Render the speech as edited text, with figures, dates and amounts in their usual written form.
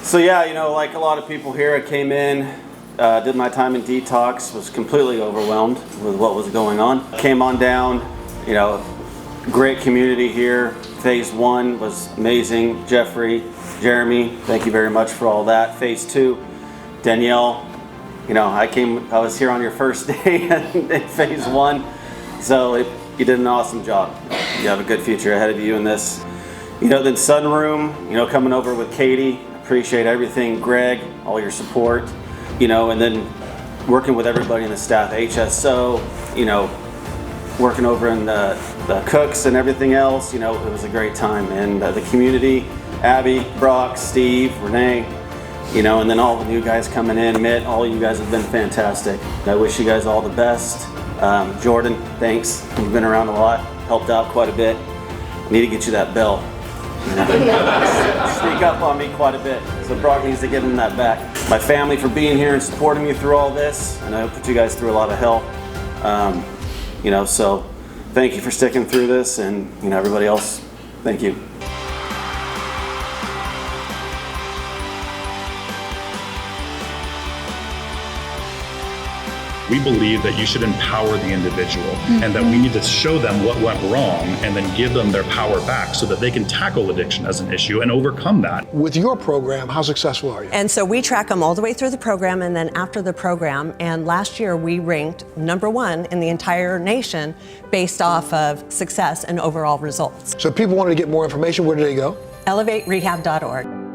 So yeah, you know, like a lot of people here, I came in, did my time in detox, was completely overwhelmed with what was going on. Came on down, you know, great community here. Phase 1 was amazing. Jeffrey, Jeremy, thank you very much for all that. Phase 2, Danielle, you know, I was here on your first day in Phase 1, so you did an awesome job. You have a good future ahead of you in this. You know, then Sunroom, you know, coming over with Katie, appreciate everything. Greg, all your support, you know, and then working with everybody in the staff, HSO, you know, working over in the cooks and everything else, you know, it was a great time. And the community, Abby, Brock, Steve, Renee, you know, and then all the new guys coming in, Mitt, all you guys have been fantastic. I wish you guys all the best. Jordan, thanks. You've been around a lot, helped out quite a bit. I need to get you that bell. Sneak up on me quite a bit, so Brock needs to give him that back. My family for being here and supporting me through all this, and I put you guys through a lot of hell. You know, so thank you for sticking through this, and you know, everybody else, thank you. We believe that you should empower the individual and that we need to show them what went wrong and then give them their power back so that they can tackle addiction as an issue and overcome that. With your program, how successful are you? And so we track them all the way through the program and then after the program. And last year we ranked #1 in the entire nation based off of success and overall results. So if people wanted to get more information, where do they go? ElevateRehab.org.